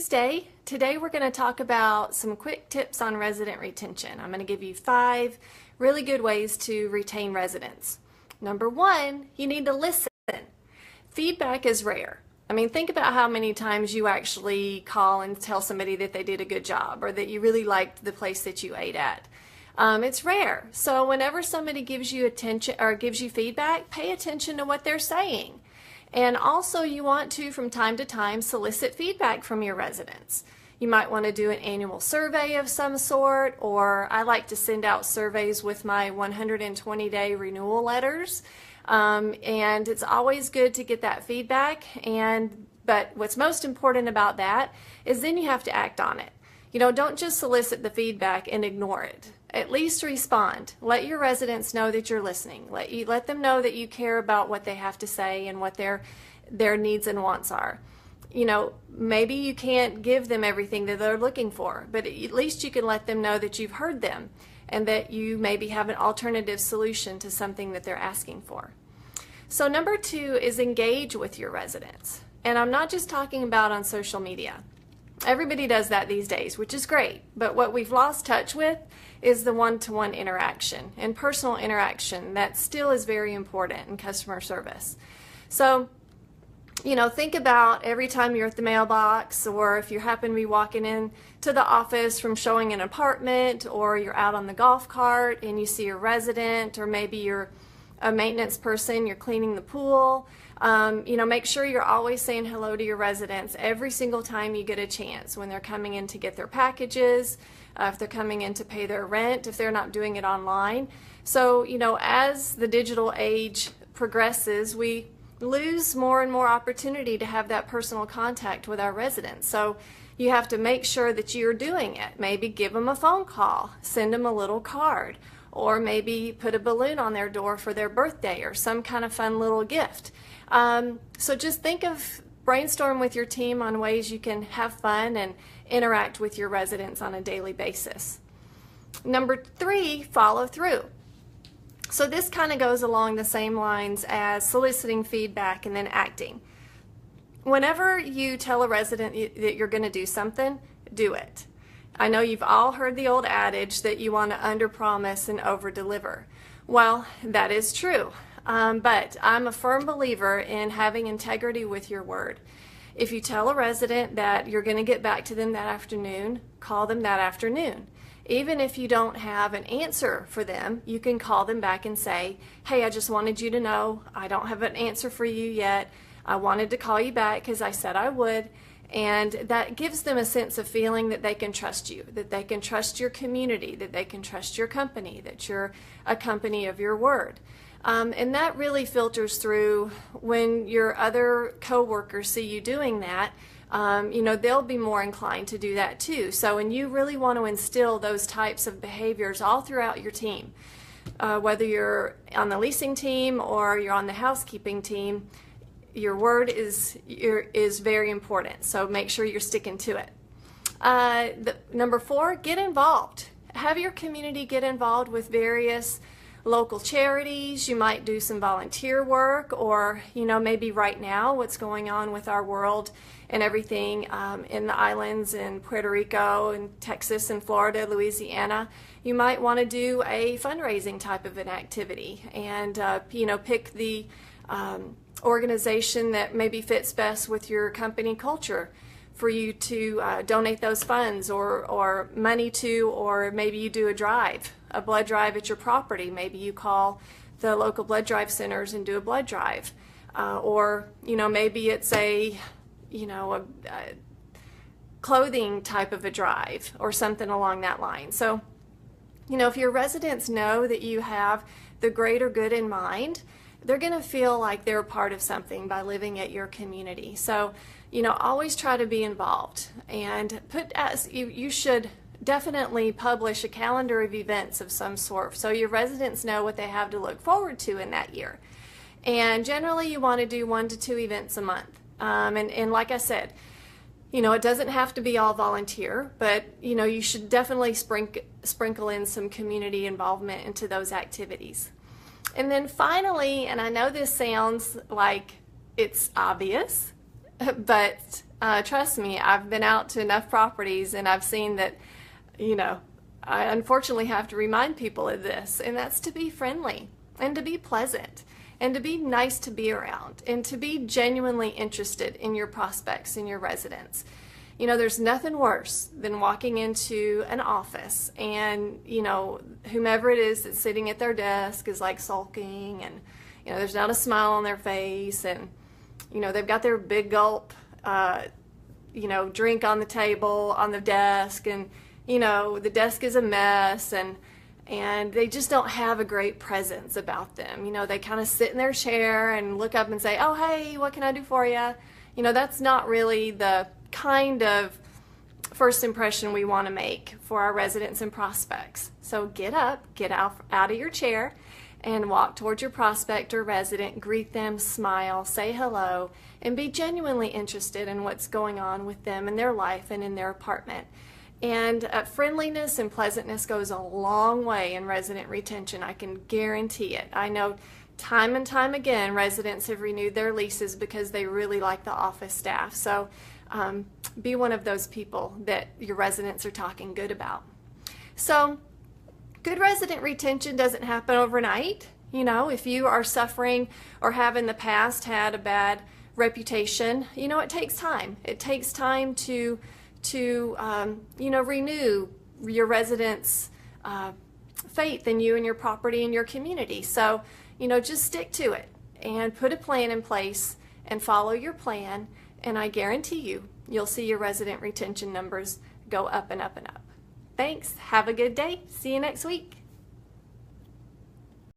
Tuesday. Today we're going to talk about some quick tips on resident retention. I'm going to give you 5 really good ways to retain residents. Number 1, you need to listen. Feedback is rare. I mean, think about how many times you actually call and tell somebody that they did a good job or that you really liked the place that you ate at. It's rare. So whenever somebody gives you attention or gives you feedback, pay attention to what they're saying. And also you want to, from time to time, solicit feedback from your residents. You might want to do an annual survey of some sort, or I like to send out surveys with my 120-day renewal letters. And it's always good to get that feedback. But what's most important about that is then you have to act on it. You know, don't just solicit the feedback and ignore it. At least respond. Let your residents know that you're listening. Let them know that you care about what they have to say and what their needs and wants are. You know, maybe you can't give them everything that they're looking for, but at least you can let them know that you've heard them and that you maybe have an alternative solution to something that they're asking for. So number 2 is engage with your residents. And I'm not just talking about on social media. Everybody does that these days, which is great, but what we've lost touch with is the one-to-one interaction and personal interaction that still is very important in customer service. So, you know, think about every time you're at the mailbox, or if you happen to be walking in to the office from showing an apartment, or you're out on the golf cart and you see a resident, or maybe you're a maintenance person, you're cleaning the pool. You know, make sure you're always saying hello to your residents every single time you get a chance, when they're coming in to get their packages, if they're coming in to pay their rent, if they're not doing it online. So, you know, as the digital age progresses, we lose more and more opportunity to have that personal contact with our residents. So you have to make sure that you're doing it. Maybe give them a phone call, send them a little card, or maybe put a balloon on their door for their birthday or some kind of fun little gift. So just brainstorm with your team on ways you can have fun and interact with your residents on a daily basis. Number 3, follow through. So this kind of goes along the same lines as soliciting feedback and then acting. Whenever you tell a resident that you're going to do something, do it. I know you've all heard the old adage that you want to underpromise and overdeliver. Well, that is true. But I'm a firm believer in having integrity with your word. If you tell a resident that you're going to get back to them that afternoon, call them that afternoon. Even if you don't have an answer for them, you can call them back and say, hey, I just wanted you to know I don't have an answer for you yet. I wanted to call you back because I said I would. And that gives them a sense of feeling that they can trust you, that they can trust your community, that they can trust your company, that you're a company of your word. And that really filters through when your other coworkers see you doing that. You know, they'll be more inclined to do that too. So, and you really want to instill those types of behaviors all throughout your team. Whether you're on the leasing team or you're on the housekeeping team, your word is very important. So make sure you're sticking to it. Number 4, get involved. Have your community get involved with various local charities. You might do some volunteer work, or, you know, maybe right now what's going on with our world and everything in the islands in Puerto Rico and Texas and Florida, Louisiana, you might want to do a fundraising type of an activity and, you know, pick the organization that maybe fits best with your company culture for you to donate those funds or money to, or maybe you do a blood drive at your property. Maybe you call the local blood drive centers and do a blood drive. Or, you know, maybe it's a clothing type of a drive or something along that line. So, you know, if your residents know that you have the greater good in mind, they're going to feel like they're a part of something by living at your community. So, you know, always try to be involved, and you should definitely publish a calendar of events of some sort so your residents know what they have to look forward to in that year. And generally you want to do 1 to 2 events a month. And like I said, you know, it doesn't have to be all volunteer, but, you know, you should definitely sprinkle in some community involvement into those activities. And then finally, and I know this sounds like it's obvious, but Trust me, I've been out to enough properties and I've seen that, I unfortunately have to remind people of this, and that's to be friendly and to be pleasant and to be nice to be around and to be genuinely interested in your prospects and your residents. There's nothing worse than walking into an office and, whomever it is that's sitting at their desk is like sulking and, there's not a smile on their face and, they've got their big gulp, drink on the table, on the desk, and, the desk is a mess and they just don't have a great presence about them. They kind of sit in their chair and look up and say, "Oh, hey, what can I do for you?" That's not really the kind of first impression we want to make for our residents and prospects. So get up, get out of your chair, and walk towards your prospect or resident, greet them, smile, say hello, and be genuinely interested in what's going on with them in their life and in their apartment. And friendliness and pleasantness goes a long way in resident retention. I can guarantee it. I know time and time again residents have renewed their leases because they really like the office staff. So be one of those people that your residents are talking good about. So good resident retention doesn't happen overnight. If you are suffering or have in the past had a bad reputation, it takes time. It takes time to renew your residents' faith in you and your property and your community. So, just stick to it and put a plan in place and follow your plan, and I guarantee you'll see your resident retention numbers go up and up and up. Thanks. Have a good day. See you next week.